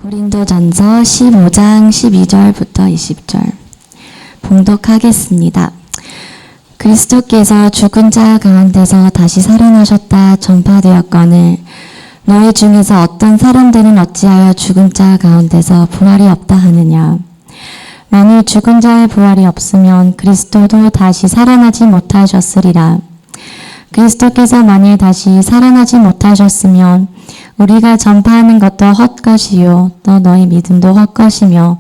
고린도전서 15장 12절부터 20절 봉독하겠습니다. 그리스도께서 죽은 자 가운데서 다시 살아나셨다 전파되었거늘 너희 중에서 어떤 사람들은 어찌하여 죽은 자 가운데서 부활이 없다 하느냐. 만일 죽은 자의 부활이 없으면 그리스도도 다시 살아나지 못하셨으리라. 그리스도께서 만일 다시 살아나지 못하셨으면 우리가 전파하는 것도 헛것이요 또 너희 믿음도 헛것이며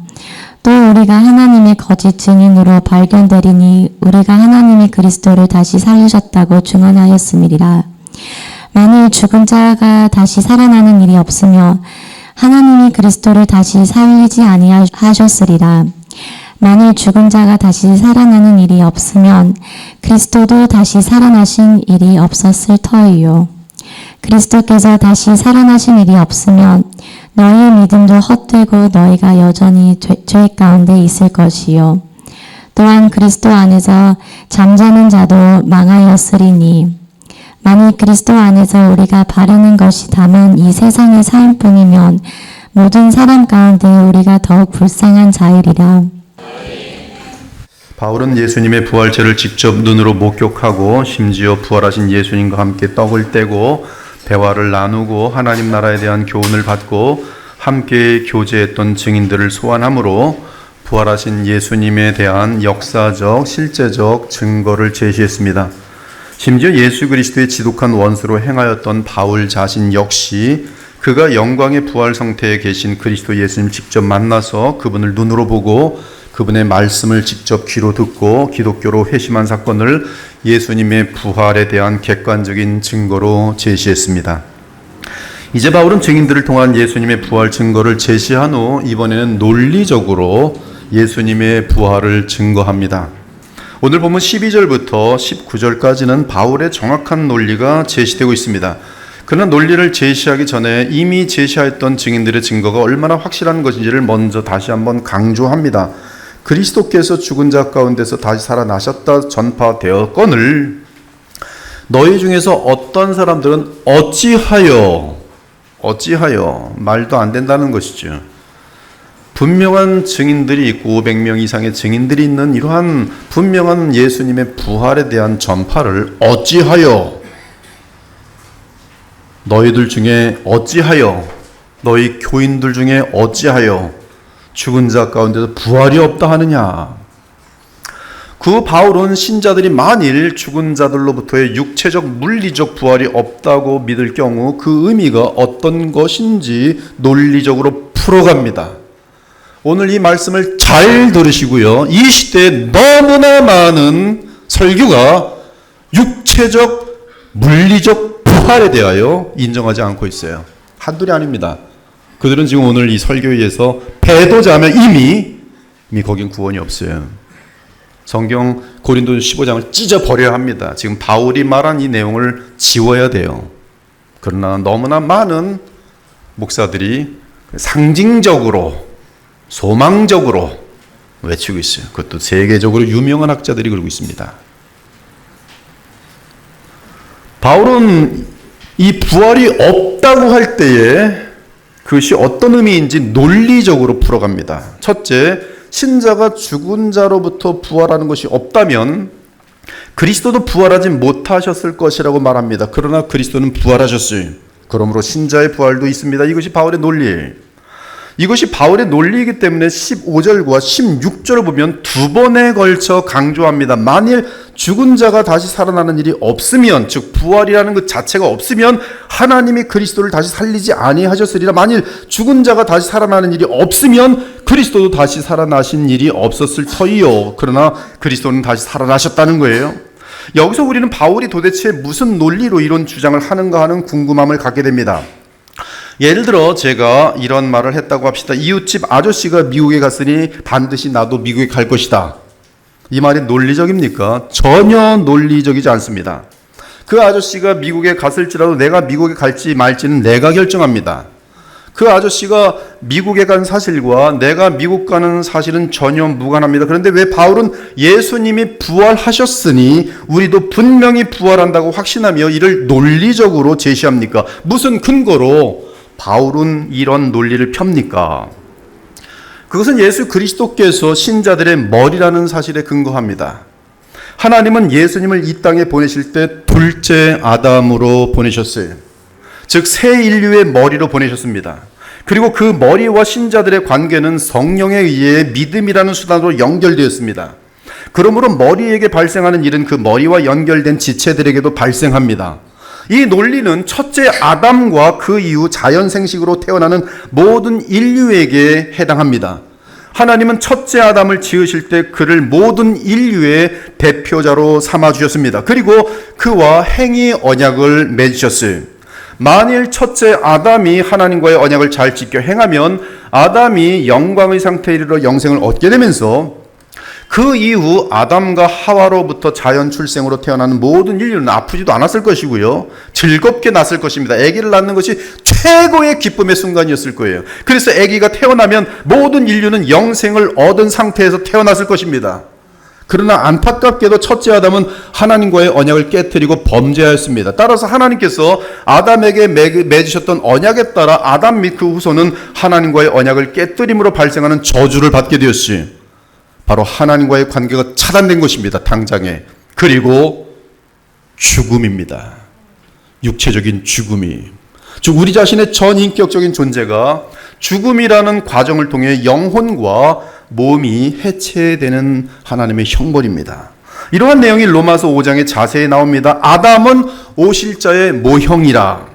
또 우리가 하나님의 거짓 증인으로 발견되리니 우리가 하나님이 그리스도를 다시 살리셨다고 증언하였음이니라. 만일 죽은 자가 다시 살아나는 일이 없으며 하나님이 그리스도를 다시 살리지 아니하셨으리라. 만일 죽은 자가 다시 살아나는 일이 없으면 그리스도도 다시 살아나신 일이 없었을 터이요. 그리스도께서 다시 살아나신 일이 없으면 너희의 믿음도 헛되고 너희가 여전히 죄 가운데 있을 것이요. 또한 그리스도 안에서 잠자는 자도 망하였으리니 만일 그리스도 안에서 우리가 바라는 것이 다만 이 세상의 삶뿐이면 모든 사람 가운데 우리가 더욱 불쌍한 자이리라. 바울은 예수님의 부활체를 직접 눈으로 목격하고 심지어 부활하신 예수님과 함께 떡을 떼고 대화를 나누고 하나님 나라에 대한 교훈을 받고 함께 교제했던 증인들을 소환함으로 부활하신 예수님에 대한 역사적, 실제적 증거를 제시했습니다. 심지어 예수 그리스도의 지독한 원수로 행하였던 바울 자신 역시 그가 영광의 부활 상태에 계신 그리스도 예수님 직접 만나서 그분을 눈으로 보고 그분의 말씀을 직접 귀로 듣고 기독교로 회심한 사건을 예수님의 부활에 대한 객관적인 증거로 제시했습니다. 이제 바울은 증인들을 통한 예수님의 부활 증거를 제시한 후 이번에는 논리적으로 예수님의 부활을 증거합니다. 오늘 보면 12절부터 19절까지는 바울의 정확한 논리가 제시되고 있습니다. 그러나 논리를 제시하기 전에 이미 제시하였던 증인들의 증거가 얼마나 확실한 것인지를 먼저 다시 한번 강조합니다. 그리스도께서 죽은 자 가운데서 다시 살아나셨다 전파되었거늘 너희 중에서 어떤 사람들은 어찌하여 말도 안 된다는 것이죠. 분명한 증인들이 있고 500명 이상의 증인들이 있는 이러한 분명한 예수님의 부활에 대한 전파를 어찌하여 너희들 중에 어찌하여 너희 교인들 중에 어찌하여 죽은 자 가운데서 부활이 없다 하느냐. 그 바울은 신자들이 만일 죽은 자들로부터의 육체적 물리적 부활이 없다고 믿을 경우 그 의미가 어떤 것인지 논리적으로 풀어갑니다. 오늘 이 말씀을 잘 들으시고요. 이 시대에 너무나 많은 설교가 육체적 물리적 부활에 대하여 인정하지 않고 있어요. 한둘이 아닙니다. 그들은 지금 오늘 이 설교에 의해서 배도자면 이미 거긴 구원이 없어요. 성경 고린도전 15장을 찢어버려야 합니다. 지금 바울이 말한 이 내용을 지워야 돼요. 그러나 너무나 많은 목사들이 상징적으로 소망적으로 외치고 있어요. 그것도 세계적으로 유명한 학자들이 그러고 있습니다. 바울은 이 부활이 없다고 할 때에 그것이 어떤 의미인지 논리적으로 풀어갑니다. 첫째, 신자가 죽은 자로부터 부활하는 것이 없다면 그리스도도 부활하지 못하셨을 것이라고 말합니다. 그러나 그리스도는 부활하셨어요. 그러므로 신자의 부활도 있습니다. 이것이 바울의 논리예요. 이것이 바울의 논리이기 때문에 15절과 16절을 보면 두 번에 걸쳐 강조합니다. 만일 죽은 자가 다시 살아나는 일이 없으면, 즉 부활이라는 것 자체가 없으면 하나님이 그리스도를 다시 살리지 아니하셨으리라. 만일 죽은 자가 다시 살아나는 일이 없으면 그리스도도 다시 살아나신 일이 없었을 터이요. 그러나 그리스도는 다시 살아나셨다는 거예요. 여기서 우리는 바울이 도대체 무슨 논리로 이런 주장을 하는가 하는 궁금함을 갖게 됩니다. 예를 들어 제가 이런 말을 했다고 합시다. 이웃집 아저씨가 미국에 갔으니 반드시 나도 미국에 갈 것이다. 이 말이 논리적입니까? 전혀 논리적이지 않습니다. 그 아저씨가 미국에 갔을지라도 내가 미국에 갈지 말지는 내가 결정합니다. 그 아저씨가 미국에 간 사실과 내가 미국 가는 사실은 전혀 무관합니다. 그런데 왜 바울은 예수님이 부활하셨으니 우리도 분명히 부활한다고 확신하며 이를 논리적으로 제시합니까? 무슨 근거로 바울은 이런 논리를 펴니까? 그것은 예수 그리스도께서 신자들의 머리라는 사실에 근거합니다. 하나님은 예수님을 이 땅에 보내실 때 둘째 아담으로 보내셨어요. 즉 새 인류의 머리로 보내셨습니다. 그리고 그 머리와 신자들의 관계는 성령에 의해 믿음이라는 수단으로 연결되었습니다. 그러므로 머리에게 발생하는 일은 그 머리와 연결된 지체들에게도 발생합니다. 이 논리는 첫째 아담과 그 이후 자연 생식으로 태어나는 모든 인류에게 해당합니다. 하나님은 첫째 아담을 지으실 때 그를 모든 인류의 대표자로 삼아 주셨습니다. 그리고 그와 행위 언약을 맺으셨어요. 만일 첫째 아담이 하나님과의 언약을 잘 지켜 행하면 아담이 영광의 상태에 이르러 영생을 얻게 되면서 그 이후 아담과 하와로부터 자연 출생으로 태어나는 모든 인류는 아프지도 않았을 것이고요. 즐겁게 났을 것입니다. 아기를 낳는 것이 최고의 기쁨의 순간이었을 거예요. 그래서 아기가 태어나면 모든 인류는 영생을 얻은 상태에서 태어났을 것입니다. 그러나 안타깝게도 첫째 아담은 하나님과의 언약을 깨뜨리고 범죄하였습니다. 따라서 하나님께서 아담에게 맺으셨던 언약에 따라 아담 및 그 후손은 하나님과의 언약을 깨뜨림으로 발생하는 저주를 받게 되었지. 바로 하나님과의 관계가 차단된 것입니다. 당장에. 그리고 죽음입니다. 육체적인 죽음이. 즉 우리 자신의 전인격적인 존재가 죽음이라는 과정을 통해 영혼과 몸이 해체되는 하나님의 형벌입니다. 이러한 내용이 로마서 5장에 자세히 나옵니다. 아담은 오실자의 모형이라.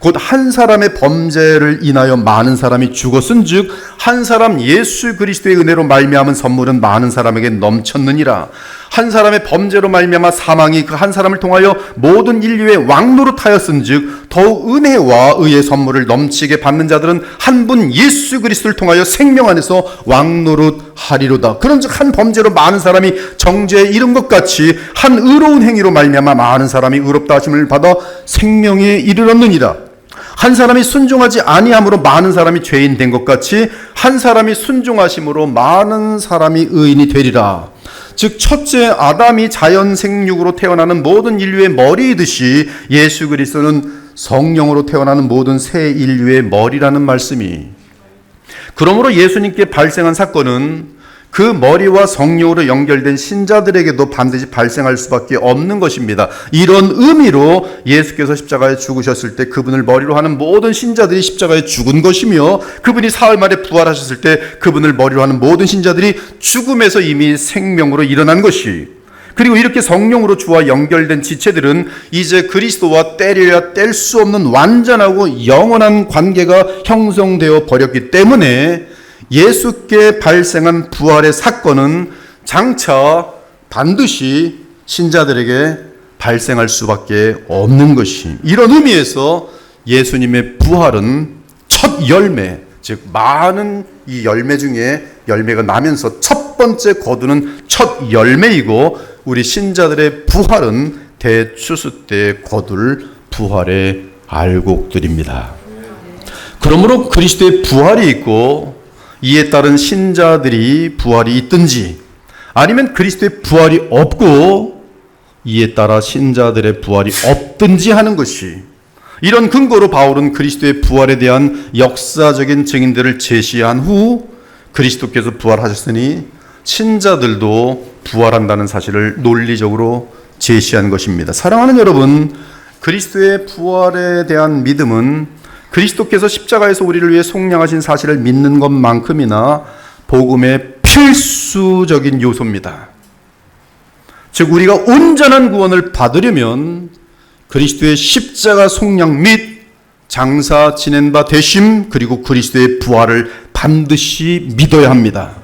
곧 한 사람의 범죄를 인하여 많은 사람이 죽었은즉 한 사람 예수 그리스도의 은혜로 말미암은 선물은 많은 사람에게 넘쳤느니라. 한 사람의 범죄로 말미암아 사망이 그 한 사람을 통하여 모든 인류의 왕노릇하였은즉 더욱 은혜와 의의 선물을 넘치게 받는 자들은 한 분 예수 그리스도를 통하여 생명 안에서 왕노릇하리로다. 그런즉 한 범죄로 많은 사람이 정죄에 이른 것 같이 한 의로운 행위로 말미암아 많은 사람이 의롭다 하심을 받아 생명에 이르렀느니라. 한 사람이 순종하지 아니함으로 많은 사람이 죄인 된 것 같이 한 사람이 순종하심으로 많은 사람이 의인이 되리라. 즉 첫째 아담이 자연 생육으로 태어나는 모든 인류의 머리이듯이 예수 그리스도는 성령으로 태어나는 모든 새 인류의 머리라는 말씀이. 그러므로 예수님께 발생한 사건은 그 머리와 성령으로 연결된 신자들에게도 반드시 발생할 수밖에 없는 것입니다. 이런 의미로 예수께서 십자가에 죽으셨을 때 그분을 머리로 하는 모든 신자들이 십자가에 죽은 것이며 그분이 사흘 만에 부활하셨을 때 그분을 머리로 하는 모든 신자들이 죽음에서 이미 생명으로 일어난 것이. 그리고 이렇게 성령으로 주와 연결된 지체들은 이제 그리스도와 떼려야 뗄 수 없는 완전하고 영원한 관계가 형성되어 버렸기 때문에 예수께 발생한 부활의 사건은 장차 반드시 신자들에게 발생할 수밖에 없는 것이. 이런 의미에서 예수님의 부활은 첫 열매, 즉 많은 이 열매 중에 열매가 나면서 첫 번째 거두는 첫 열매이고 우리 신자들의 부활은 대추수 때 거둘 부활의 알곡들입니다. 그러므로 그리스도의 부활이 있고 이에 따른 신자들이 부활이 있든지 아니면 그리스도의 부활이 없고 이에 따라 신자들의 부활이 없든지 하는 것이. 이런 근거로 바울은 그리스도의 부활에 대한 역사적인 증인들을 제시한 후 그리스도께서 부활하셨으니 신자들도 부활한다는 사실을 논리적으로 제시한 것입니다. 사랑하는 여러분, 그리스도의 부활에 대한 믿음은 그리스도께서 십자가에서 우리를 위해 속량하신 사실을 믿는 것만큼이나 복음의 필수적인 요소입니다. 즉 우리가 온전한 구원을 받으려면 그리스도의 십자가 속량 및 장사 지낸 바 되심 그리고 그리스도의 부활을 반드시 믿어야 합니다.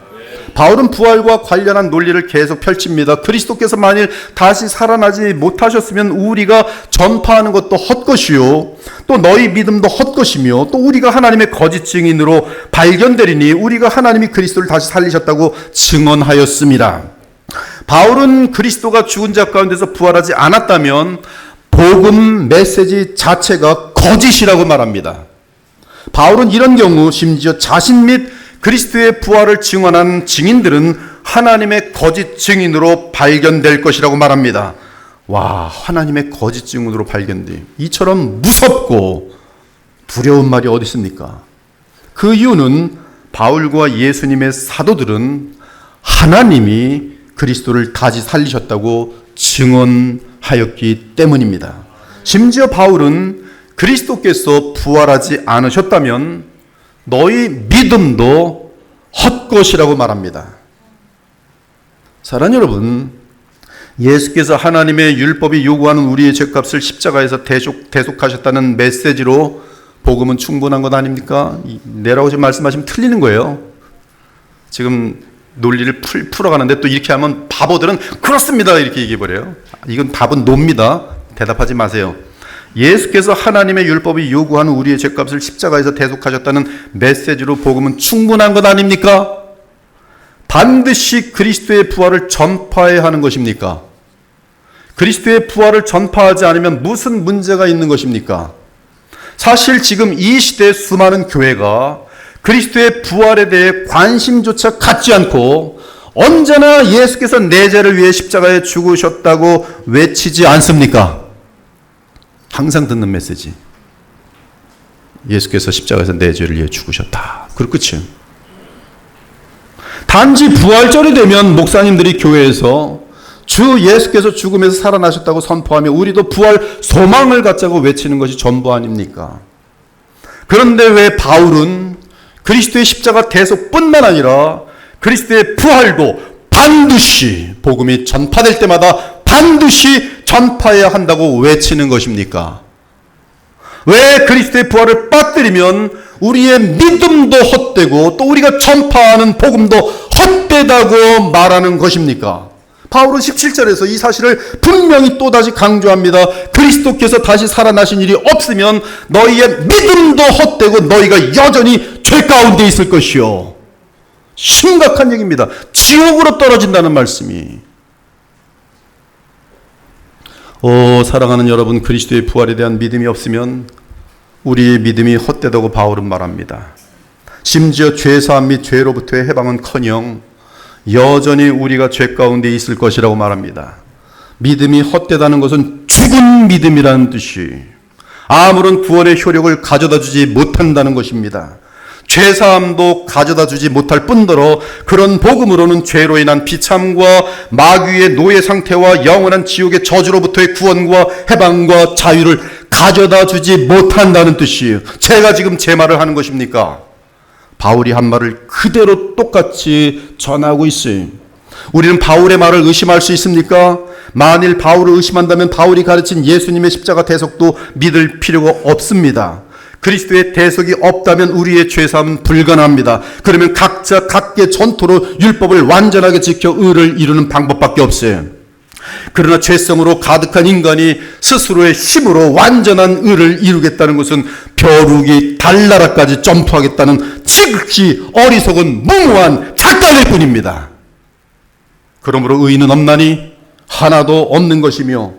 바울은 부활과 관련한 논리를 계속 펼칩니다. 그리스도께서 만일 다시 살아나지 못하셨으면 우리가 전파하는 것도 헛것이요 또 너희 믿음도 헛것이며 또 우리가 하나님의 거짓 증인으로 발견되리니 우리가 하나님이 그리스도를 다시 살리셨다고 증언하였습니다. 바울은 그리스도가 죽은 자 가운데서 부활하지 않았다면 복음 메시지 자체가 거짓이라고 말합니다. 바울은 이런 경우 심지어 자신 및 그리스도의 부활을 증언한 증인들은 하나님의 거짓 증인으로 발견될 것이라고 두려운 말이 어디 있습니까? 그 이유는 바울과 예수님의 사도들은 하나님이 그리스도를 다시 살리셨다고 증언하였기 때문입니다. 심지어 바울은 그리스도께서 부활하지 않으셨다면 너희 믿음도 헛것이라고 말합니다. 사랑하는 여러분, 예수께서 하나님의 율법이 요구하는 우리의 죄값을 십자가에서 대속하셨다는 메시지로 복음은 충분한 것 아닙니까? 내라고 지금 말씀하시면 틀리는 거예요. 지금 논리를 풀어가는데 또 이렇게 하면 바보들은 그렇습니다 이렇게 얘기해버려요. 이건 답은 노입니다. 대답하지 마세요. 예수께서 하나님의 율법이 요구하는 우리의 죄값을 십자가에서 대속하셨다는 메시지로 복음은 충분한 것 아닙니까? 반드시 그리스도의 부활을 전파해야 하는 것입니까? 그리스도의 부활을 전파하지 않으면 무슨 문제가 있는 것입니까? 사실 지금 이 시대의 수많은 교회가 그리스도의 부활에 대해 관심조차 갖지 않고 언제나 예수께서 내 죄를 위해 십자가에 죽으셨다고 외치지 않습니까? 항상 듣는 메시지. 예수께서 십자가에서 내 죄를 위해 죽으셨다. 그리고 끝이에요. 단지 부활절이 되면 목사님들이 교회에서 주 예수께서 죽음에서 살아나셨다고 선포하며 우리도 부활 소망을 갖자고 외치는 것이 전부 아닙니까? 그런데 왜 바울은 그리스도의 십자가 대속뿐만 아니라 그리스도의 부활도 반드시 복음이 전파될 때마다 반드시 전파해야 한다고 외치는 것입니까? 왜 그리스도의 부활을 빠뜨리면 우리의 믿음도 헛되고 또 우리가 전파하는 복음도 헛되다고 말하는 것입니까? 바울은 17절에서 이 사실을 분명히 또다시 강조합니다. 그리스도께서 다시 살아나신 일이 없으면 너희의 믿음도 헛되고 너희가 여전히 죄 가운데 있을 것이요. 심각한 얘기입니다. 지옥으로 떨어진다는 말씀이. 사랑하는 여러분, 그리스도의 부활에 대한 믿음이 없으면 우리의 믿음이 헛되다고 바울은 말합니다. 심지어 죄사함 및 죄로부터의 해방은커녕 여전히 우리가 죄 가운데 있을 것이라고 말합니다. 믿음이 헛되다는 것은 죽은 믿음이라는 뜻이 아무런 구원의 효력을 가져다 주지 못한다는 것입니다. 죄사함도 가져다 주지 못할 뿐더러 그런 복음으로는 죄로 인한 비참과 마귀의 노예 상태와 영원한 지옥의 저주로부터의 구원과 해방과 자유를 가져다 주지 못한다는 뜻이에요. 제가 지금 제 말을 하는 것입니까? 바울이 한 말을 그대로 똑같이 전하고 있어요. 우리는 바울의 말을 의심할 수 있습니까? 만일 바울을 의심한다면 바울이 가르친 예수님의 십자가 대속도 믿을 필요가 없습니다. 그리스도의 대속이 없다면 우리의 죄사함은 불가능합니다. 그러면 각자 각계 전토로 율법을 완전하게 지켜 의를 이루는 방법밖에 없어요. 그러나 죄성으로 가득한 인간이 스스로의 힘으로 완전한 의를 이루겠다는 것은 벼룩이 달나라까지 점프하겠다는 지극히 어리석은 무모한 착각일 뿐입니다. 그러므로 의는 없나니 하나도 없는 것이며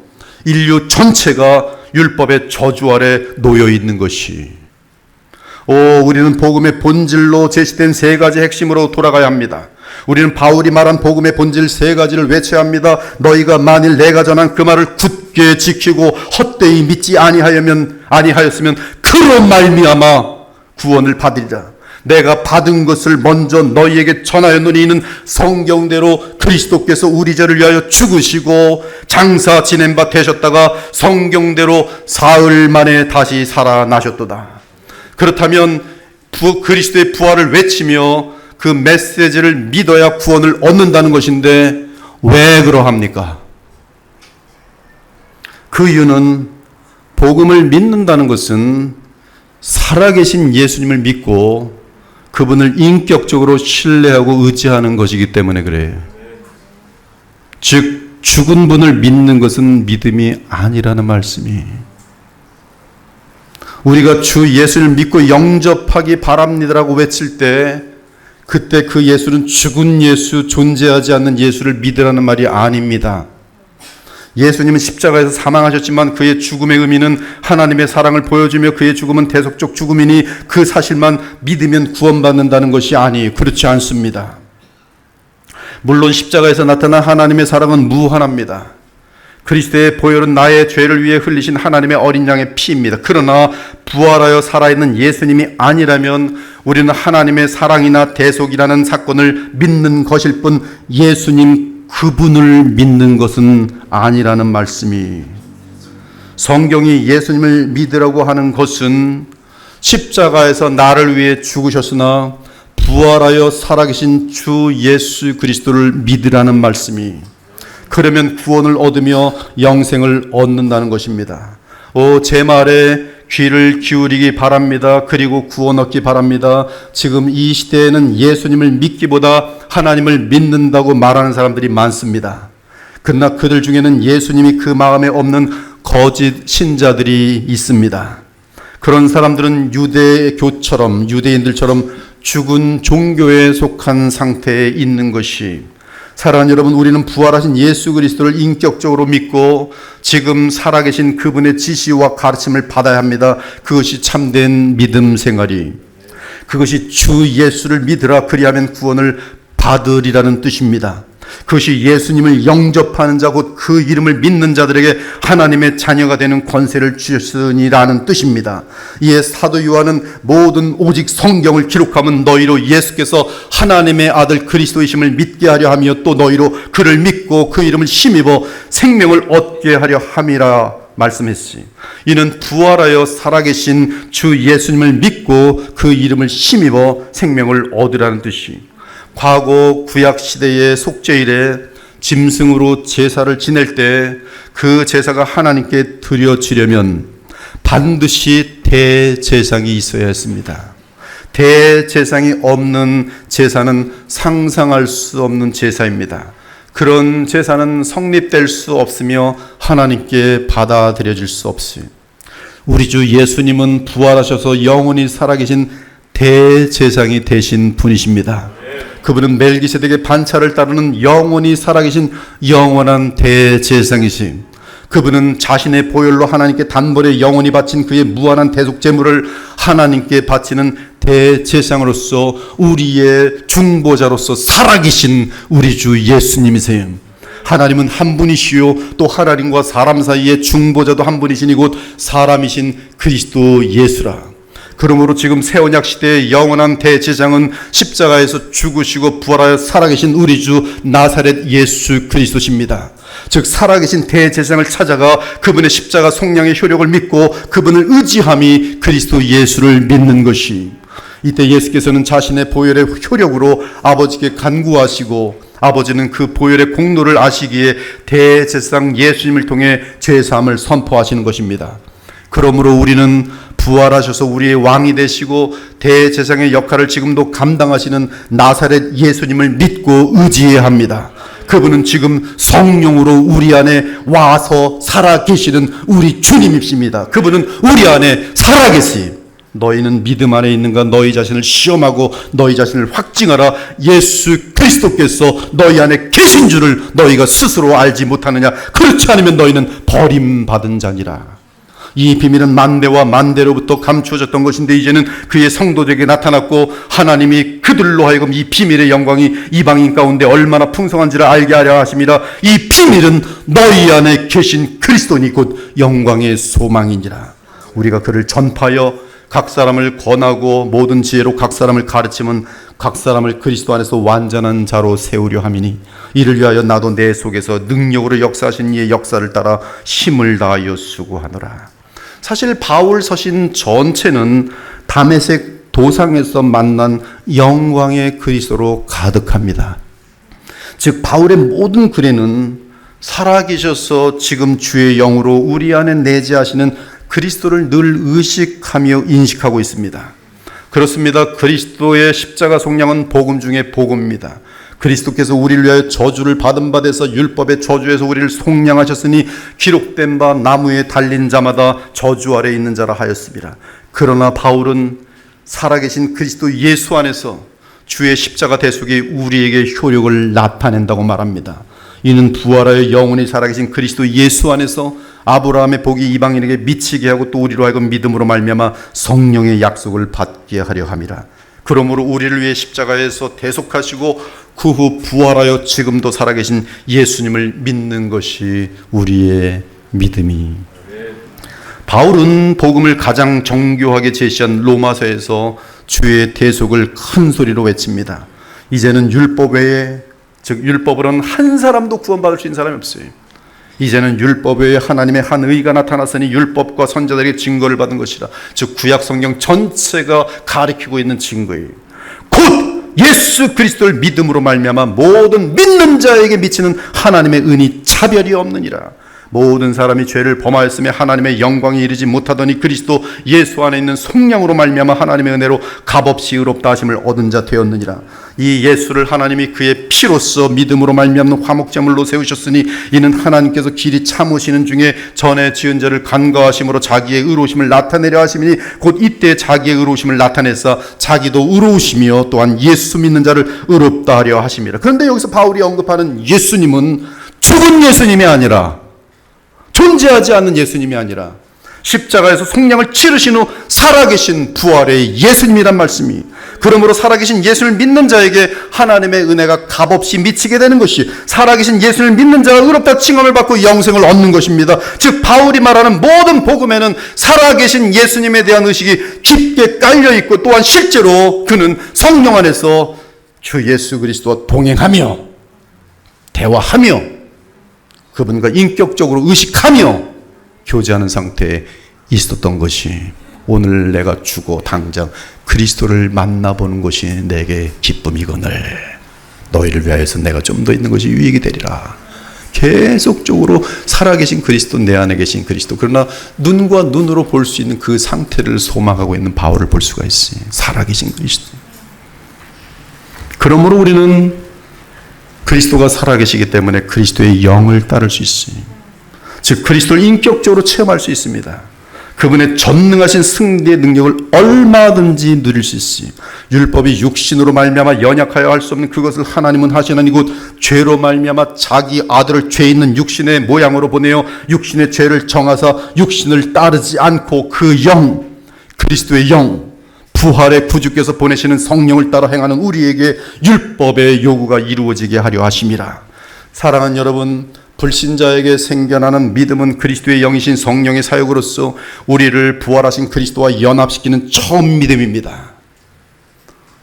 인류 전체가 율법의 저주 아래 놓여 있는 것이. 우리는 복음의 본질로 제시된 세 가지 핵심으로 돌아가야 합니다. 우리는 바울이 말한 복음의 본질 세 가지를 외쳐야 합니다. 너희가 만일 내가 전한 그 말을 굳게 지키고 헛되이 믿지 아니하였으면 그로 말미암아 구원을 받으리라. 내가 받은 것을 먼저 너희에게 전하였노니 이는 성경대로 그리스도께서 우리 죄를 위하여 죽으시고 장사 지낸 바 되셨다가 성경대로 사흘 만에 다시 살아나셨도다. 그렇다면 그리스도의 부활을 외치며 그 메시지를 믿어야 구원을 얻는다는 것인데 왜 그러합니까? 그 이유는 복음을 믿는다는 것은 살아계신 예수님을 믿고 그분을 인격적으로 신뢰하고 의지하는 것이기 때문에 그래요. 즉 죽은 분을 믿는 것은 믿음이 아니라는 말씀이. 우리가 주 예수를 믿고 영접하기 바랍니다라고 외칠 때 그때 그 예수는 죽은 예수, 존재하지 않는 예수를 믿으라는 말이 아닙니다. 예수님은 십자가에서 사망하셨지만 그의 죽음의 의미는 하나님의 사랑을 보여주며 그의 죽음은 대속적 죽음이니 그 사실만 믿으면 구원받는다는 것이 아니에요. 그렇지 않습니다. 물론 십자가에서 나타난 하나님의 사랑은 무한합니다. 그리스도의 보혈은 나의 죄를 위해 흘리신 하나님의 어린 양의 피입니다. 그러나 부활하여 살아있는 예수님이 아니라면 우리는 하나님의 사랑이나 대속이라는 사건을 믿는 것일 뿐 예수님 그분을 믿는 것은 아니라는 말씀이, 성경이 예수님을 믿으라고 하는 것은 십자가에서 나를 위해 죽으셨으나 부활하여 살아계신 주 예수 그리스도를 믿으라는 말씀이, 그러면 구원을 얻으며 영생을 얻는다는 것입니다. 제 말에 귀를 기울이기 바랍니다. 그리고 구원 얻기 바랍니다. 지금 이 시대에는 예수님을 믿기보다 하나님을 믿는다고 말하는 사람들이 많습니다. 그러나 그들 중에는 예수님이 그 마음에 없는 거짓 신자들이 있습니다. 그런 사람들은 유대교처럼, 유대인들처럼 죽은 종교에 속한 상태에 있는 것이, 사랑하는 여러분, 우리는 부활하신 예수 그리스도를 인격적으로 믿고 지금 살아계신 그분의 지시와 가르침을 받아야 합니다. 그것이 참된 믿음 생활이, 그것이 주 예수를 믿으라 그리하면 구원을 받으리라는 뜻입니다. 그것이 예수님을 영접하는 자, 곧 그 이름을 믿는 자들에게 하나님의 자녀가 되는 권세를 주셨으니라는 뜻입니다. 이에 사도 요한은 모든 오직 성경을 기록하면 너희로 예수께서 하나님의 아들 그리스도이심을 믿게 하려 하며 또 너희로 그를 믿고 그 이름을 힘입어 생명을 얻게 하려 함이라 말씀했지. 이는 부활하여 살아계신 주 예수님을 믿고 그 이름을 힘입어 생명을 얻으라는 뜻이, 과거 구약 시대의 속죄일에 짐승으로 제사를 지낼 때 그 제사가 하나님께 드려지려면 반드시 대제사장이 있어야 했습니다. 대제사장이 없는 제사는 상상할 수 없는 제사입니다. 그런 제사는 성립될 수 없으며 하나님께 받아들여질 수 없어요. 우리 주 예수님은 부활하셔서 영원히 살아계신 대제사장이 되신 분이십니다. 그분은 멜기세덱의 반차를 따르는 영원히 살아계신 영원한 대제사장이신, 그분은 자신의 보혈로 하나님께 단번에 영원히 바친 그의 무한한 대속 제물을 하나님께 바치는 대제사장으로서 우리의 중보자로서 살아계신 우리 주 예수님이세요. 하나님은 한 분이시요 또 하나님과 사람 사이의 중보자도 한 분이시니 곧 사람이신 그리스도 예수라. 그러므로 지금 새언약 시대의 영원한 대제사장은 십자가에서 죽으시고 부활하여 살아계신 우리 주 나사렛 예수 그리스도십니다. 즉 살아계신 대제사장을 찾아가 그분의 십자가 속량의 효력을 믿고 그분을 의지함이 그리스도 예수를 믿는 것이, 이때 예수께서는 자신의 보혈의 효력으로 아버지께 간구하시고 아버지는 그 보혈의 공로를 아시기에 대제사장 예수님을 통해 죄사함을 선포하시는 것입니다. 그러므로 우리는 부활하셔서 우리의 왕이 되시고 대제사장의 역할을 지금도 감당하시는 나사렛 예수님을 믿고 의지해야 합니다. 그분은 지금 성령으로 우리 안에 와서 살아계시는 우리 주님이십니다. 그분은 우리 안에 살아계시. 너희는 믿음 안에 있는가? 너희 자신을 시험하고 너희 자신을 확증하라. 예수 그리스도께서 너희 안에 계신 줄을 너희가 스스로 알지 못하느냐? 그렇지 않으면 너희는 버림받은 자니라. 이 비밀은 만대와 만대로부터 감추어졌던 것인데 이제는 그의 성도들에게 나타났고 하나님이 그들로 하여금 이 비밀의 영광이 이방인 가운데 얼마나 풍성한지를 알게 하려 하심이라. 이 비밀은 너희 안에 계신 그리스도니 곧 영광의 소망이니라. 우리가 그를 전파하여 각 사람을 권하고 모든 지혜로 각 사람을 가르치면 각 사람을 그리스도 안에서 완전한 자로 세우려 함이니 이를 위하여 나도 내 속에서 능력으로 역사하신 이의 역사를 따라 힘을 다하여 수고하노라. 사실 바울 서신 전체는 다메섹 도상에서 만난 영광의 그리스도로 가득합니다. 즉 바울의 모든 글에는 살아계셔서 지금 주의 영으로 우리 안에 내재하시는 그리스도를 늘 의식하며 인식하고 있습니다. 그렇습니다. 그리스도의 십자가 속량은 복음 중에 복음입니다. 그리스도께서 우리를 위하여 저주를 받은 바 돼서 율법의 저주에서 우리를 속량하셨으니 기록된 바 나무에 달린 자마다 저주 아래 있는 자라 하였습니다. 그러나 바울은 살아계신 그리스도 예수 안에서 주의 십자가 대속이 우리에게 효력을 나타낸다고 말합니다. 이는 부활하여 영원히 살아계신 그리스도 예수 안에서 아브라함의 복이 이방인에게 미치게 하고 또 우리로 하여금 믿음으로 말미암아 성령의 약속을 받게 하려 함이라. 그러므로 우리를 위해 십자가에서 대속하시고 그 후 부활하여 지금도 살아계신 예수님을 믿는 것이 우리의 믿음이. 바울은 복음을 가장 정교하게 제시한 로마서에서 주의 대속을 큰 소리로 외칩니다. 이제는 율법 외에, 즉 율법으로는 한 사람도 구원받을 수 있는 사람이 없어요. 이제는 율법 외에 하나님의 한 의가 나타났으니 율법과 선지자들에게 증거를 받은 것이라. 즉 구약 성경 전체가 가리키고 있는 증거예요. 곧 예수 그리스도를 믿음으로 말미암아 모든 믿는 자에게 미치는 하나님의 은이 차별이 없느니라. 모든 사람이 죄를 범하였으며 하나님의 영광에 이르지 못하더니 그리스도 예수 안에 있는 성령으로 말미암아 하나님의 은혜로 값없이 의롭다 하심을 얻은 자 되었느니라. 이 예수를 하나님이 그의 피로써 믿음으로 말미암는 화목제물로 세우셨으니 이는 하나님께서 길이 참으시는 중에 전에 지은 죄를 간과하심으로 자기의 의로우심을 나타내려 하심이니 곧 이때 자기의 의로우심을 나타내사 자기도 의로우시며 또한 예수 믿는 자를 의롭다 하려 하심이라. 그런데 여기서 바울이 언급하는 예수님은 죽은 예수님이 아니라, 존재하지 않는 예수님이 아니라 십자가에서 속량을 치르신 후 살아계신 부활의 예수님이란 말씀이, 그러므로 살아계신 예수를 믿는 자에게 하나님의 은혜가 값없이 미치게 되는 것이, 살아계신 예수를 믿는 자가 의롭다 칭함을 받고 영생을 얻는 것입니다. 즉 바울이 말하는 모든 복음에는 살아계신 예수님에 대한 의식이 깊게 깔려있고, 또한 실제로 그는 성령 안에서 주 예수 그리스도와 동행하며 대화하며 그분과 인격적으로 의식하며 교제하는 상태에 있었던 것이, 오늘 내가 죽어 당장 그리스도를 만나보는 것이 내게 기쁨이거늘 너희를 위하여서 내가 좀 더 있는 것이 유익이 되리라. 계속적으로 살아계신 그리스도, 내 안에 계신 그리스도, 그러나 눈과 눈으로 볼 수 있는 그 상태를 소망하고 있는 바울을 볼 수가 있어요. 살아계신 그리스도. 그러므로 우리는 그리스도가 살아계시기 때문에 그리스도의 영을 따를 수 있어요. 즉 그리스도를 인격적으로 체험할 수 있습니다. 그분의 전능하신 승리의 능력을 얼마든지 누릴 수 있어요. 율법이 육신으로 말미암아 연약하여 할 수 없는 그것을 하나님은 하시나니 곧 죄로 말미암아 자기 아들을 죄 있는 육신의 모양으로 보내어 육신의 죄를 정하사 육신을 따르지 않고 그 영, 그리스도의 영, 부활의 구주께서 보내시는 성령을 따라 행하는 우리에게 율법의 요구가 이루어지게 하려 하심이라. 사랑하는 여러분, 불신자에게 생겨나는 믿음은 그리스도의 영이신 성령의 사역으로서 우리를 부활하신 그리스도와 연합시키는 처음 믿음입니다.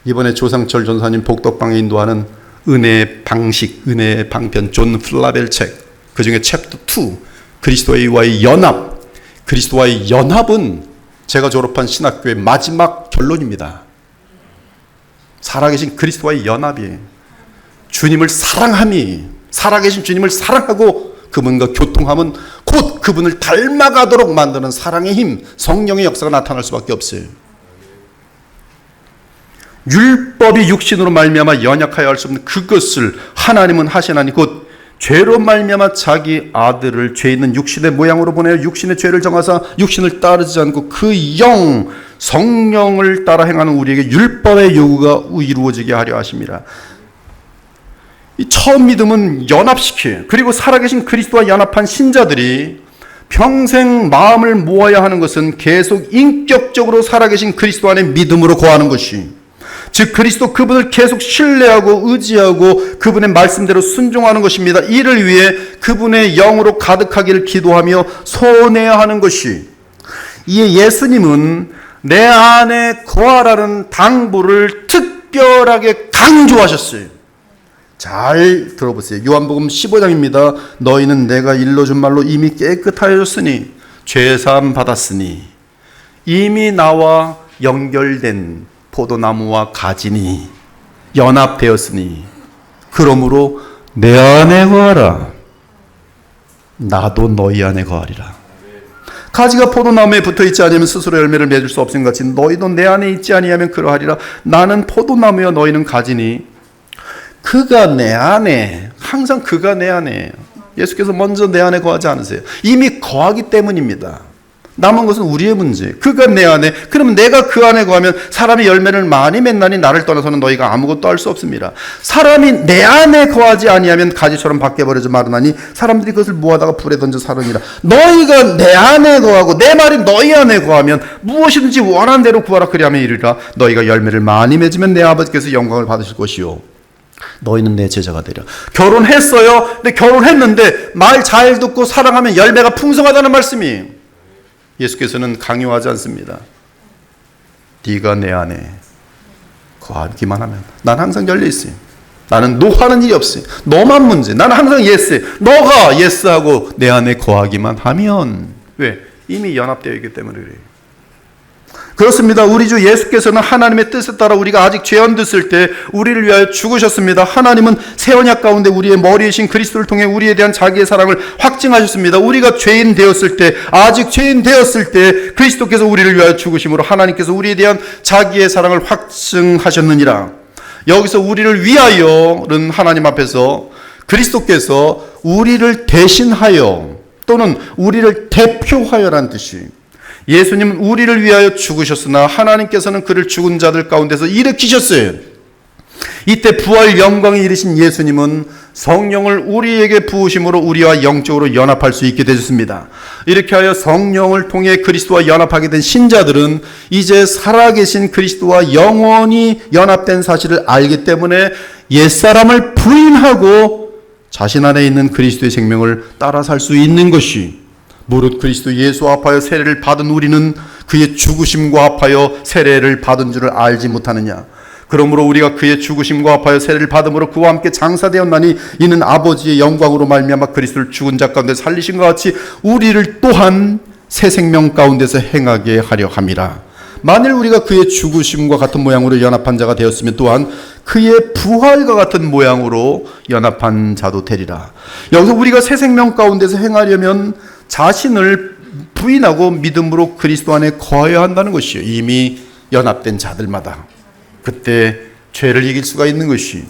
이번에 조상철 전사님 복덕방에 인도하는 은혜의 방식, 은혜의 방편 존 플라벨 책, 그 중에 챕터 2, 그리스도와의 연합. 그리스도와의 연합은 제가 졸업한 신학교의 마지막 결론입니다. 살아계신 그리스도와의 연합이에요. 주님을 사랑함이, 살아계신 주님을 사랑하고 그분과 교통함은 곧 그분을 닮아가도록 만드는 사랑의 힘, 성령의 역사가 나타날 수밖에 없어요. 율법이 육신으로 말미암아 연약하여 할 수 없는 그것을 하나님은 하시나니 곧 죄로 말미암아 자기 아들을 죄 있는 육신의 모양으로 보내어 육신의 죄를 정하사 육신을 따르지 않고 그 영, 성령을 따라 행하는 우리에게 율법의 요구가 이루어지게 하려 하심이라. 이 처음 믿음은 연합시켜요. 그리고 살아계신 그리스도와 연합한 신자들이 평생 마음을 모아야 하는 것은 계속 인격적으로 살아계신 그리스도 안에 믿음으로 거하는 것이, 즉 그리스도 그분을 계속 신뢰하고 의지하고 그분의 말씀대로 순종하는 것입니다. 이를 위해 그분의 영으로 가득하기를 기도하며 소원해야 하는 것이, 이에 예수님은 내 안에 거하라는 당부를 특별하게 강조하셨어요. 잘 들어보세요. 요한복음 15장입니다. 너희는 내가 일러준 말로 이미 깨끗하여졌으니 죄사함 받았으니 이미 나와 연결된 포도나무와 가지니 연합되었으니 그러므로 내 안에 거하라. 나도 너희 안에 거하리라. 가지가 포도나무에 붙어있지 않으면 스스로 열매를 맺을 수 없은 같이 너희도 내 안에 있지 아니하면 그러하리라. 나는 포도나무여 너희는 가지니 그가 내 안에, 항상 그가 내 안에, 예수께서 먼저 내 안에 거하지 않으세요. 이미 거하기 때문입니다. 남은 것은 우리의 문제. 그가 내 안에, 그러면 내가 그 안에 거하면 사람이 열매를 많이 맺나니 나를 떠나서는 너희가 아무것도 할 수 없습니다. 사람이 내 안에 거하지 아니하면 가지처럼 밖에버려져 마르나니 사람들이 그것을 모아다가 불에 던져 사르니라. 너희가 내 안에 거하고 내 말이 너희 안에 거하면 무엇이든지 원하는 대로 구하라 그리하면 이르리라. 너희가 열매를 많이 맺으면 내 아버지께서 영광을 받으실 것이요 너희는 내 제자가 되려. 결혼했어요. 근데 결혼했는데 말 잘 듣고 사랑하면 열매가 풍성하다는 말씀이 예수께서는 강요하지 않습니다. 네가 내 안에 거하기만 하면 난 항상 열려 있어요. 나는 노하는 일이 없어요. 너만 문제. 나는 항상 예스해. 너가 예스하고 내 안에 거하기만 하면. 왜? 이미 연합되어 있기 때문에 그래요. 그렇습니다. 우리 주 예수께서는 하나님의 뜻에 따라 우리가 아직 죄언됐을 때 우리를 위하여 죽으셨습니다. 하나님은 새 언약 가운데 우리의 머리이신 그리스도를 통해 우리에 대한 자기의 사랑을 확증하셨습니다. 우리가 죄인 되었을 때, 아직 죄인 되었을 때 그리스도께서 우리를 위하여 죽으심으로 하나님께서 우리에 대한 자기의 사랑을 확증하셨느니라. 여기서 우리를 위하여는 하나님 앞에서 그리스도께서 우리를 대신하여 또는 우리를 대표하여라는 뜻이, 예수님은 우리를 위하여 죽으셨으나 하나님께서는 그를 죽은 자들 가운데서 일으키셨어요. 이때 부활 영광에 이르신 예수님은 성령을 우리에게 부으심으로 우리와 영적으로 연합할 수 있게 되셨습니다. 이렇게 하여 성령을 통해 그리스도와 연합하게 된 신자들은 이제 살아계신 그리스도와 영원히 연합된 사실을 알기 때문에 옛사람을 부인하고 자신 안에 있는 그리스도의 생명을 따라 살 수 있는 것이, 무릇 그리스도 예수 합하여 세례를 받은 우리는 그의 죽으심과 합하여 세례를 받은 줄을 알지 못하느냐. 그러므로 우리가 그의 죽으심과 합하여 세례를 받음으로 그와 함께 장사되었나니 이는 아버지의 영광으로 말미암아 그리스도를 죽은 자 가운데 살리신 것 같이 우리를 또한 새 생명 가운데서 행하게 하려 함이라. 만일 우리가 그의 죽으심과 같은 모양으로 연합한 자가 되었으면 또한 그의 부활과 같은 모양으로 연합한 자도 되리라. 여기서 우리가 새 생명 가운데서 행하려면 자신을 부인하고 믿음으로 그리스도 안에 거해야 한다는 것이요. 이미 연합된 자들마다 그때 죄를 이길 수가 있는 것이,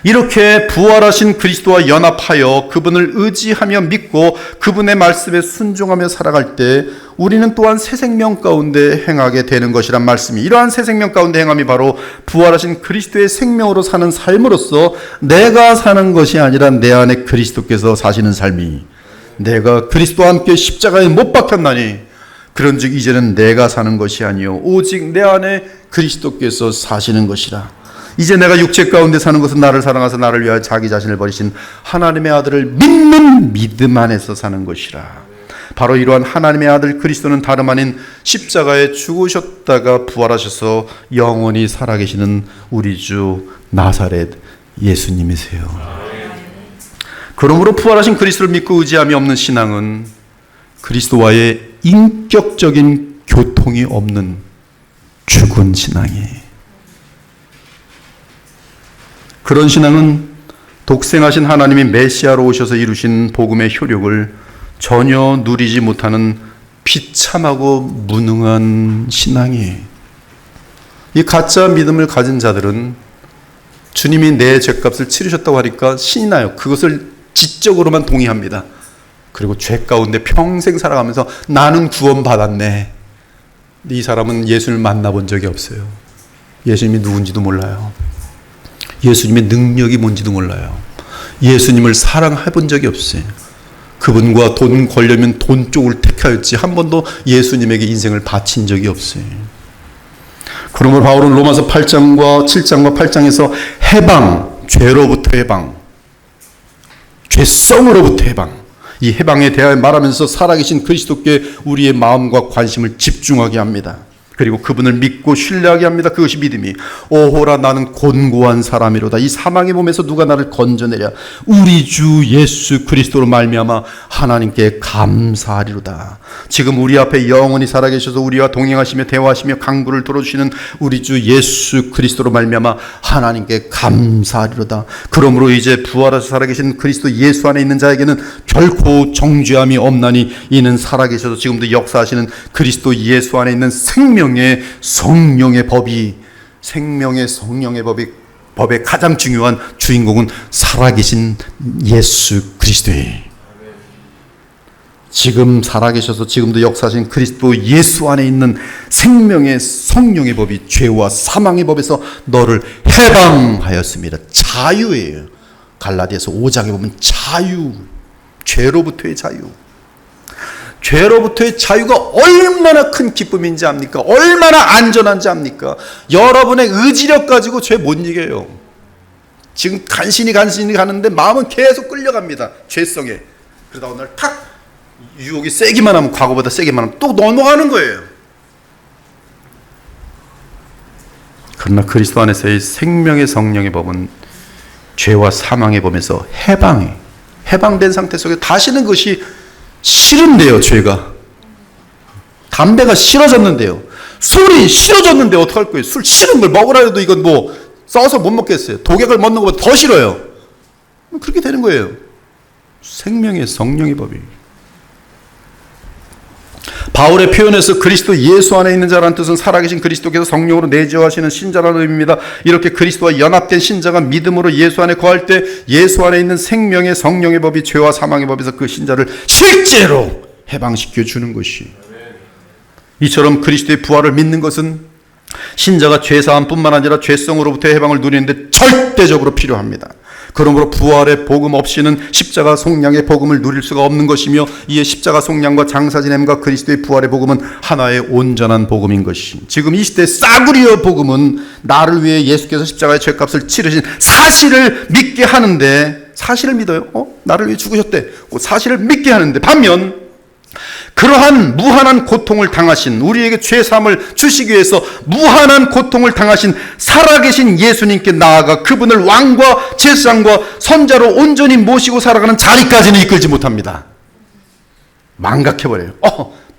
이렇게 부활하신 그리스도와 연합하여 그분을 의지하며 믿고 그분의 말씀에 순종하며 살아갈 때 우리는 또한 새 생명 가운데 행하게 되는 것이란 말씀이, 이러한 새 생명 가운데 행함이 바로 부활하신 그리스도의 생명으로 사는 삶으로서 내가 사는 것이 아니라 내 안에 그리스도께서 사시는 삶이, 내가 그리스도와 함께 십자가에 못 박혔나니 그런즉 이제는 내가 사는 것이 아니요 오직 내 안에 그리스도께서 사시는 것이라. 이제 내가 육체 가운데 사는 것은 나를 사랑하사 나를 위하여 자기 자신을 버리신 하나님의 아들을 믿는 믿음 안에서 사는 것이라. 바로 이러한 하나님의 아들 그리스도는 다름 아닌 십자가에 죽으셨다가 부활하셔서 영원히 살아계시는 우리 주 나사렛 예수님이세요. 그러므로 부활하신 그리스도를 믿고 의지함이 없는 신앙은 그리스도와의 인격적인 교통이 없는 죽은 신앙이에요. 그런 신앙은 독생하신 하나님이 메시아로 오셔서 이루신 복음의 효력을 전혀 누리지 못하는 비참하고 무능한 신앙이에요. 이 가짜 믿음을 가진 자들은 주님이 내 죄값을 치르셨다고 하니까 신이 나요. 그것을 지적으로만 동의합니다. 그리고 죄 가운데 평생 살아가면서 나는 구원받았네. 이 사람은 예수를 만나본 적이 없어요. 예수님이 누군지도 몰라요. 예수님의 능력이 뭔지도 몰라요. 예수님을 사랑해 본 적이 없어요. 그분과 돈 걸려면 돈 쪽을 택하였지 한 번도 예수님에게 인생을 바친 적이 없어요. 그러므로 바울은 로마서 8장과 7장과 8장에서 해방, 죄로부터 해방, 죄성으로부터 해방, 이 해방에 대하여 말하면서 살아계신 그리스도께 우리의 마음과 관심을 집중하게 합니다. 그리고 그분을 믿고 신뢰하게 합니다. 그것이 믿음이. 오호라 나는 곤고한 사람이로다. 이 사망의 몸에서 누가 나를 건져내랴. 우리 주 예수 그리스도로 말미암아 하나님께 감사하리로다. 지금 우리 앞에 영원히 살아계셔서 우리와 동행하시며 대화하시며 강구를 들어주시는 우리 주 예수 그리스도로 말미암아 하나님께 감사하리로다. 그러므로 이제 부활하셔서 살아계신 그리스도 예수 안에 있는 자에게는 결코 정죄함이 없나니 이는 살아계셔서 지금도 역사하시는 그리스도 예수 안에 있는 생명의 성령의 법이, 생명의 성령의 법의 가장 중요한 주인공은 살아계신 예수 그리스도예요. 지금 살아계셔서 지금도 역사하신 그리스도 예수 안에 있는 생명의 성령의 법이 죄와 사망의 법에서 너를 해방하였습니다. 자유예요. 갈라디아서 5장에 보면 자유, 죄로부터의 자유. 죄로부터의 자유가 얼마나 큰 기쁨인지 압니까? 얼마나 안전한지 압니까? 여러분의 의지력 가지고 죄 못 이겨요. 지금 간신히 가는데 마음은 계속 끌려갑니다. 죄성에. 그러다 어느 날 탁 유혹이 세기만 하면, 과거보다 세기만 하면 또 넘어가는 거예요. 그러나 그리스도 안에서의 생명의 성령의 법은 죄와 사망의 법에서 해방된 상태 속에 다시는 그것이 싫은데요. 죄가, 담배가 싫어졌는데요, 술이 싫어졌는데 어떡할 거예요? 술 싫은 걸 먹으라 해도 이건 뭐 써서 못 먹겠어요. 독약을 먹는 것보다 더 싫어요. 그렇게 되는 거예요. 생명의 성령의 법이. 바울의 표현에서 그리스도 예수 안에 있는 자라는 뜻은 살아계신 그리스도께서 성령으로 내재하시는 신자라는 의미입니다. 이렇게 그리스도와 연합된 신자가 믿음으로 예수 안에 거할 때 예수 안에 있는 생명의 성령의 법이 죄와 사망의 법에서 그 신자를 실제로 해방시켜 주는 것이. 이처럼 그리스도의 부활을 믿는 것은 신자가 죄사함뿐만 아니라 죄성으로부터의 해방을 누리는데 절대적으로 필요합니다. 그러므로 부활의 복음 없이는 십자가 속량의 복음을 누릴 수가 없는 것이며, 이에 십자가 속량과 장사 지냄과 그리스도의 부활의 복음은 하나의 온전한 복음인 것이. 지금 이 시대의 싸구려 복음은 나를 위해 예수께서 십자가의 죄값을 치르신 사실을 믿게 하는데, 사실을 믿어요. 나를 위해 죽으셨대. 사실을 믿게 하는데, 반면 그러한 무한한 고통을 당하신, 우리에게 죄사함을 주시기 위해서 무한한 고통을 당하신 살아계신 예수님께 나아가 그분을 왕과 제사장과 선자로 온전히 모시고 살아가는 자리까지는 이끌지 못합니다. 망각해버려요.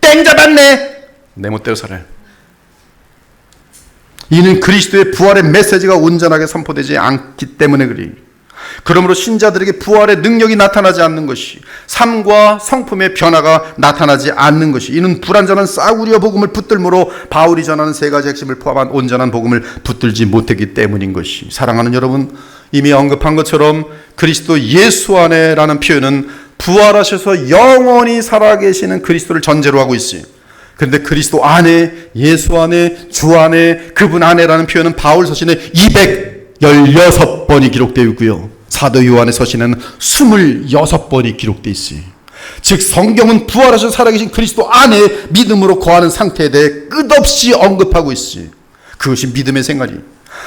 땡 잡았네. 내 멋대로 살아요. 이는 그리스도의 부활의 메시지가 온전하게 선포되지 않기 때문에 그래요. 그러므로 신자들에게 부활의 능력이 나타나지 않는 것이, 삶과 성품의 변화가 나타나지 않는 것이, 이는 불완전한 싸구려 복음을 붙들므로 바울이 전하는 세 가지 핵심을 포함한 온전한 복음을 붙들지 못했기 때문인 것이. 사랑하는 여러분, 이미 언급한 것처럼 그리스도 예수 안에라는 표현은 부활하셔서 영원히 살아계시는 그리스도를 전제로 하고 있어요. 그런데 그리스도 안에, 예수 안에, 주 안에, 그분 안에라는 표현은 바울 서신에 216번이 기록되어 있고요, 사도 요한의 서신에는 26번이 기록되어 있어요. 즉 성경은 부활하셔서 살아계신 그리스도 안에 믿음으로 거하는 상태에 대해 끝없이 언급하고 있어요. 그것이 믿음의 생활이에요.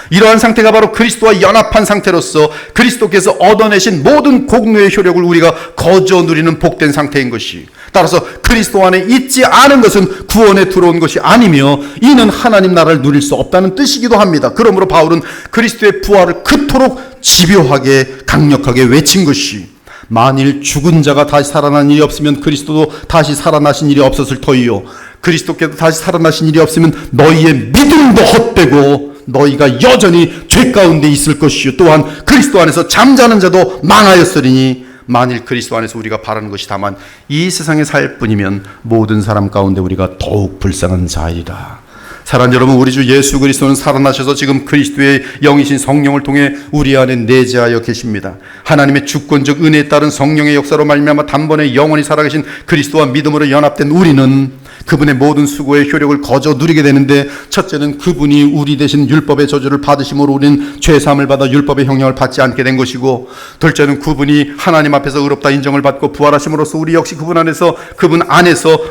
이러한 상태가 바로 그리스도와 연합한 상태로서 그리스도께서 얻어내신 모든 공로의 효력을 우리가 거저 누리는 복된 상태인 것이. 따라서 그리스도 안에 있지 않은 것은 구원에 들어온 것이 아니며, 이는 하나님 나라를 누릴 수 없다는 뜻이기도 합니다. 그러므로 바울은 그리스도의 부활을 그토록 집요하게 강력하게 외친 것이, 만일 죽은 자가 다시 살아난 일이 없으면 그리스도도 다시 살아나신 일이 없었을 터이요, 그리스도께서 다시 살아나신 일이 없으면 너희의 믿음도 헛되고 너희가 여전히 죄 가운데 있을 것이요, 또한 그리스도 안에서 잠자는 자도 망하였으리니, 만일 그리스도 안에서 우리가 바라는 것이 다만 이 세상에 살 뿐이면 모든 사람 가운데 우리가 더욱 불쌍한 자이라. 사랑하는 여러분, 우리 주 예수 그리스도는 살아나셔서 지금 그리스도의 영이신 성령을 통해 우리 안에 내재하여 계십니다. 하나님의 주권적 은혜에 따른 성령의 역사로 말미암아 단번에 영원히 살아계신 그리스도와 믿음으로 연합된 우리는 그분의 모든 수고의 효력을 거저 누리게 되는데, 첫째는 그분이 우리 대신 율법의 저주를 받으심으로 우리는 죄사함을 받아 율법의 형량을 받지 않게 된 것이고, 둘째는 그분이 하나님 앞에서 의롭다 인정을 받고 부활하심으로써 우리 역시 그분 안에서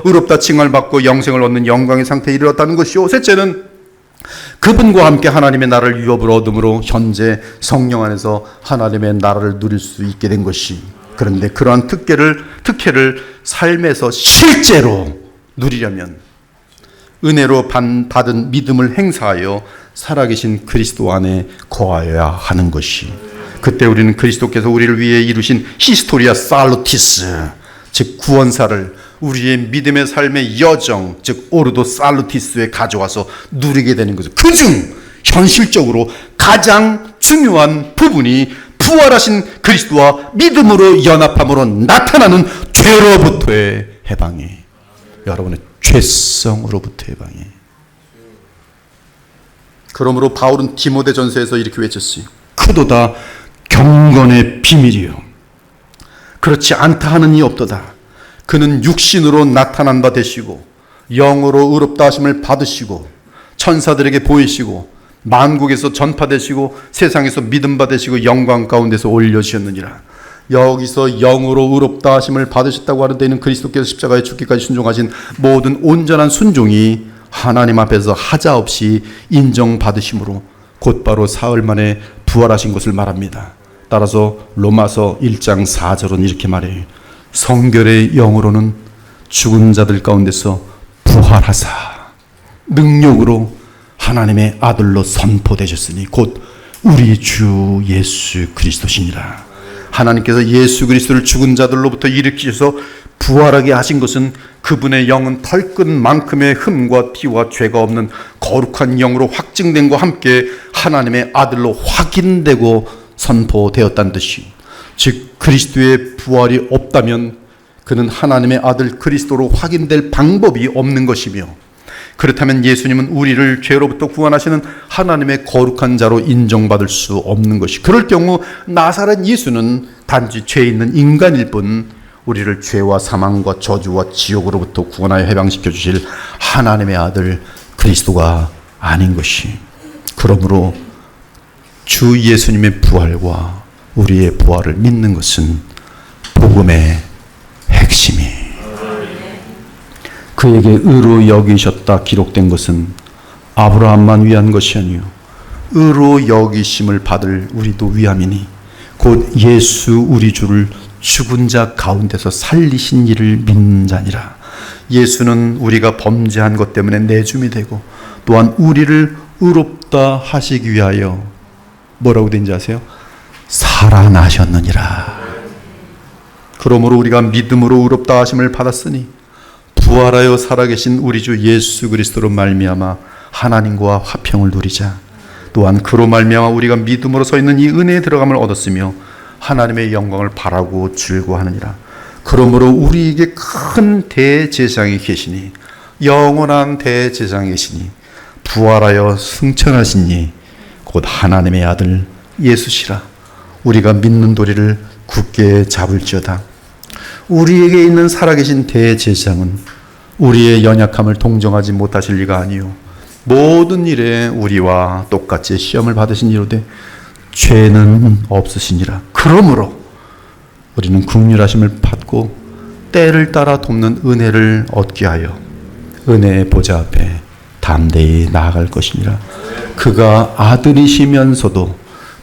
의롭다 칭함을 받고 영생을 얻는 영광의 상태에 이르렀다는 것이요, 셋째는 그분과 함께 하나님의 나라를 유업으로 얻음으로 현재 성령 안에서 하나님의 나라를 누릴 수 있게 된 것이. 그런데 그러한 특혜를 삶에서 실제로 누리려면 은혜로 받은 믿음을 행사하여 살아계신 그리스도 안에 거하여야 하는 것이. 그때 우리는 그리스도께서 우리를 위해 이루신 히스토리아 살루티스, 즉 구원사를 우리의 믿음의 삶의 여정, 즉 오르도 살루티스에 가져와서 누리게 되는 거죠. 그중 현실적으로 가장 중요한 부분이 부활하신 그리스도와 믿음으로 연합함으로 나타나는 죄로부터의 해방이, 여러분의 죄성으로부터 해방이. 그러므로 바울은 디모데전서에서 이렇게 외쳤어요. 크도다 경건의 비밀이요, 그렇지 않다 하는 이 없도다. 그는 육신으로 나타난 바 되시고 영으로 의롭다 하심을 받으시고 천사들에게 보이시고 만국에서 전파되시고 세상에서 믿음 받으시고 영광 가운데서 올려주셨느니라. 여기서 영으로 의롭다 하심을 받으셨다고 하는 데는 그리스도께서 십자가에 죽기까지 순종하신 모든 온전한 순종이 하나님 앞에서 하자없이 인정받으심으로 곧바로 사흘 만에 부활하신 것을 말합니다. 따라서 로마서 1장 4절은 이렇게 말해요. 성결의 영으로는 죽은 자들 가운데서 부활하사 능력으로 하나님의 아들로 선포되셨으니 곧 우리 주 예수 그리스도시니라. 하나님께서 예수 그리스도를 죽은 자들로부터 일으키셔서 부활하게 하신 것은 그분의 영은 털끝만큼의 흠과 티와 죄가 없는 거룩한 영으로 확증된 것과 함께 하나님의 아들로 확인되고 선포되었다는 뜻이, 즉 그리스도의 부활이 없다면 그는 하나님의 아들 그리스도로 확인될 방법이 없는 것이며, 그렇다면 예수님은 우리를 죄로부터 구원하시는 하나님의 거룩한 자로 인정받을 수 없는 것이, 그럴 경우 나사렛 예수는 단지 죄 있는 인간일 뿐 우리를 죄와 사망과 저주와 지옥으로부터 구원하여 해방시켜 주실 하나님의 아들 그리스도가 아닌 것이, 그러므로 주 예수님의 부활과 우리의 부활을 믿는 것은 복음의 핵심이, 그에게 의로 여기셨다 기록된 것은 아브라함만 위한 것이 아니요 의로 여기심을 받을 우리도 위함이니 곧 예수 우리 주를 죽은 자 가운데서 살리신 이를 믿는 자니라. 예수는 우리가 범죄한 것 때문에 내줌이 되고 또한 우리를 의롭다 하시기 위하여 뭐라고 된지 아세요? 살아나셨느니라. 그러므로 우리가 믿음으로 의롭다 하심을 받았으니 부활하여 살아계신 우리 주 예수 그리스도로 말미암아 하나님과 화평을 누리자. 또한 그로 말미암아 우리가 믿음으로 서 있는 이 은혜에 들어감을 얻었으며 하나님의 영광을 바라고 즐거워하느니라. 그러므로 우리에게 큰 대제사장이 계시니, 영원한 대제사장이 계시니 부활하여 승천하신 이 곧 하나님의 아들 예수시라. 우리가 믿는 도리를 굳게 잡을지어다. 우리에게 있는 살아계신 대제사장은 우리의 연약함을 동정하지 못하실 리가 아니요 모든 일에 우리와 똑같이 시험을 받으신 이로되 죄는 없으시니라. 그러므로 우리는 긍휼하심을 받고 때를 따라 돕는 은혜를 얻게 하여 은혜의 보좌 앞에 담대히 나아갈 것이니라. 그가 아들이시면서도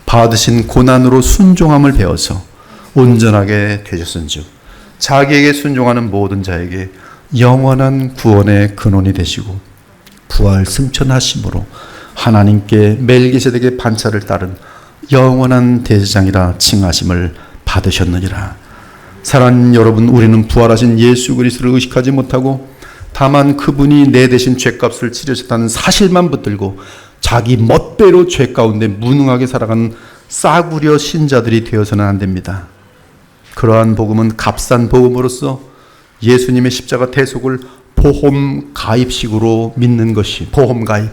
받으신 고난으로 순종함을 배워서 온전하게 되셨은즉 자기에게 순종하는 모든 자에게 영원한 구원의 근원이 되시고 부활 승천하심으로 하나님께 멜기세덱의 반차를 따른 영원한 대제사장이라 칭하심을 받으셨느니라. 사랑하는 여러분, 우리는 부활하신 예수 그리스도를 의식하지 못하고 다만 그분이 내 대신 죄값을 치르셨다는 사실만 붙들고 자기 멋대로 죄 가운데 무능하게 살아가는 싸구려 신자들이 되어서는 안 됩니다. 그러한 복음은 값싼 복음으로서 예수님의 십자가 대속을 보험 가입식으로 믿는 것이, 보험 가입,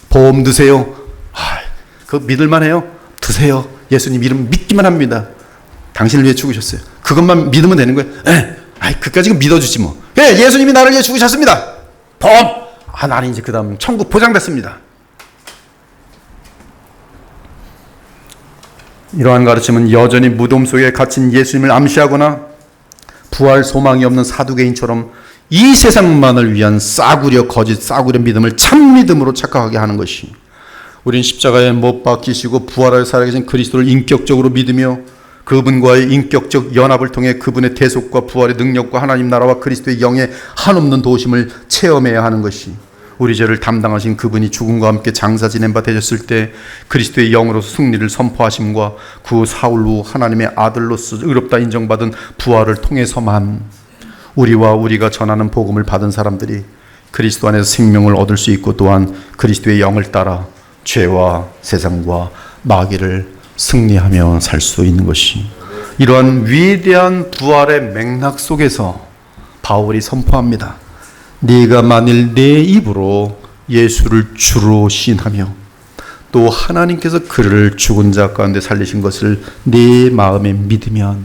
보험 드세요. 그거 믿을만해요. 드세요. 예수님 이름 믿기만 합니다. 당신을 위해 죽으셨어요. 그것만 믿으면 되는 거예요. 그까지는 믿어주지 뭐. 예수님이 나를 위해 죽으셨습니다. 보험. 나는 이제 그 다음 천국 보장됐습니다. 이러한 가르침은 여전히 무덤 속에 갇힌 예수님을 암시하거나 부활 소망이 없는 사두개인처럼 이 세상만을 위한 싸구려 거짓 싸구려 믿음을 참 믿음으로 착각하게 하는 것이, 우린 십자가에 못 박히시고 부활하여 살아계신 그리스도를 인격적으로 믿으며 그분과의 인격적 연합을 통해 그분의 대속과 부활의 능력과 하나님 나라와 그리스도의 영의 한없는 도우심을 체험해야 하는 것이, 우리 죄를 담당하신 그분이 죽음과 함께 장사 지낸 바 되셨을 때 그리스도의 영으로서 승리를 선포하심과 그 사흘 후 하나님의 아들로서 의롭다 인정받은 부활을 통해서만 우리와 우리가 전하는 복음을 받은 사람들이 그리스도 안에서 생명을 얻을 수 있고 또한 그리스도의 영을 따라 죄와 세상과 마귀를 승리하며 살 수 있는 것이, 이러한 위대한 부활의 맥락 속에서 바울이 선포합니다. 네가 만일 내 입으로 예수를 주로 시인하며 또 하나님께서 그를 죽은 자 가운데 살리신 것을 네 마음에 믿으면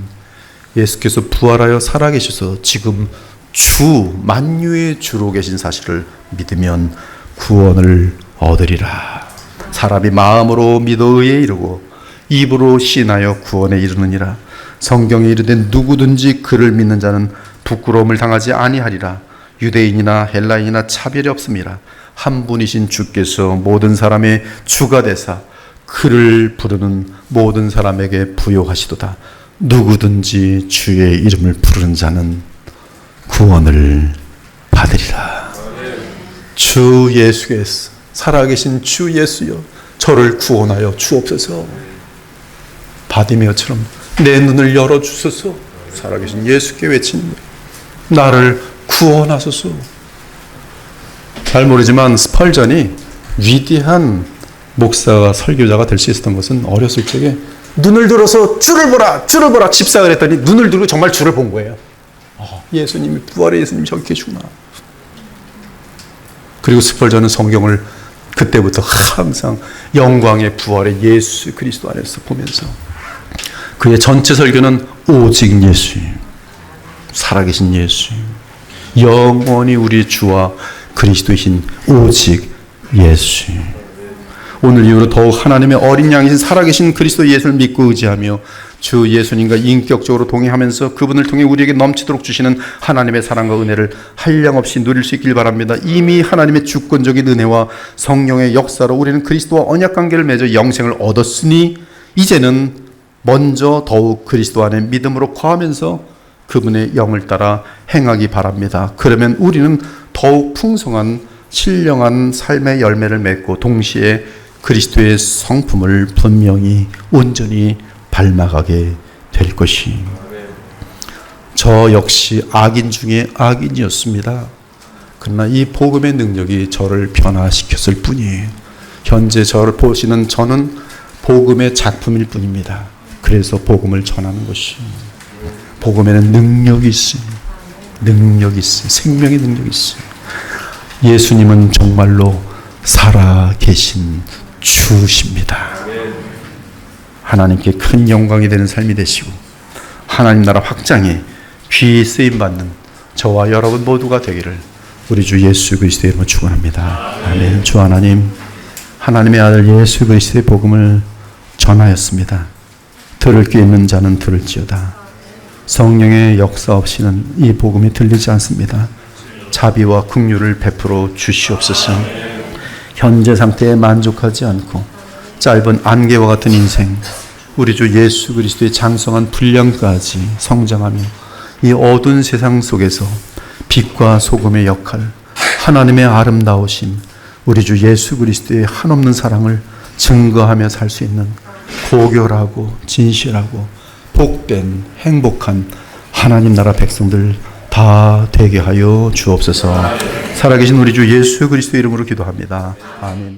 예수께서 부활하여 살아계셔서 지금 주 만유의 주로 계신 사실을 믿으면 구원을 얻으리라. 사람이 마음으로 믿어 의에 이르고 입으로 시인하여 구원에 이르느니라. 성경에 이르되 누구든지 그를 믿는 자는 부끄러움을 당하지 아니하리라. 유대인이나 헬라인이나 차별이 없음이라. 한 분이신 주께서 모든 사람의 주가 되사 그를 부르는 모든 사람에게 부요하시도다. 누구든지 주의 이름을 부르는 자는 구원을 받으리라. 주 예수께서, 살아계신 주 예수여, 저를 구원하여 주옵소서. 바디메어처럼 내 눈을 열어주소서. 살아계신 예수께 외치는 거예요. 나를 구원하소서. 잘 모르지만 스펄전이 위대한 목사가, 설교자가 될 수 있었던 것은 어렸을 적에 눈을 들어서 주를 보라, 주를 보라 집사를 했더니 눈을 들고 정말 주를 본 거예요. 예수님이, 부활의 예수님이 저기 계시구나. 그리고 스펄전은 성경을 그때부터 항상 영광의 부활의 예수 그리스도 안에서 보면서 그의 전체 설교는 오직 예수, 살아계신 예수, 영원히 우리 주와 그리스도이신 오직 예수. 오늘 이후로 더욱 하나님의 어린 양이신 살아계신 그리스도 예수를 믿고 의지하며 주 예수님과 인격적으로 동행하면서 그분을 통해 우리에게 넘치도록 주시는 하나님의 사랑과 은혜를 한량없이 누릴 수 있길 바랍니다. 이미 하나님의 주권적인 은혜와 성령의 역사로 우리는 그리스도와 언약관계를 맺어 영생을 얻었으니 이제는 먼저 더욱 그리스도 안에 믿음으로 거하면서 그분의 영을 따라 행하기 바랍니다. 그러면 우리는 더욱 풍성한 신령한 삶의 열매를 맺고 동시에 그리스도의 성품을 분명히 온전히 닮아가게 될 것이. 저 역시 악인 중에 악인이었습니다. 그러나 이 복음의 능력이 저를 변화시켰을 뿐이에요. 현재 저를 보시는 저는 복음의 작품일 뿐입니다. 그래서 복음을 전하는 것이. 복음에는 능력이 있어요. 능력이 있어요. 생명의 능력이 있어요. 예수님은 정말로 살아계신 주십니다. 하나님께 큰 영광이 되는 삶이 되시고 하나님 나라 확장에 귀히 쓰임받는 저와 여러분 모두가 되기를 우리 주 예수 그리스도의 이름으로 축원합니다. 아멘. 주 하나님, 하나님의 아들 예수 그리스도의 복음을 전하였습니다. 들을 귀 있는 자는 들을지어다. 성령의 역사 없이는 이 복음이 들리지 않습니다. 자비와 긍휼을 베풀어 주시옵소서. 현재 상태에 만족하지 않고 짧은 안개와 같은 인생, 우리 주 예수 그리스도의 장성한 분량까지 성장하며 이 어두운 세상 속에서 빛과 소금의 역할, 하나님의 아름다우심, 우리 주 예수 그리스도의 한없는 사랑을 증거하며 살 수 있는 고결하고 진실하고 복된 행복한 하나님 나라 백성들 다 되게 하여 주옵소서. 살아계신 우리 주 예수 그리스도 이름으로 기도합니다. 아멘.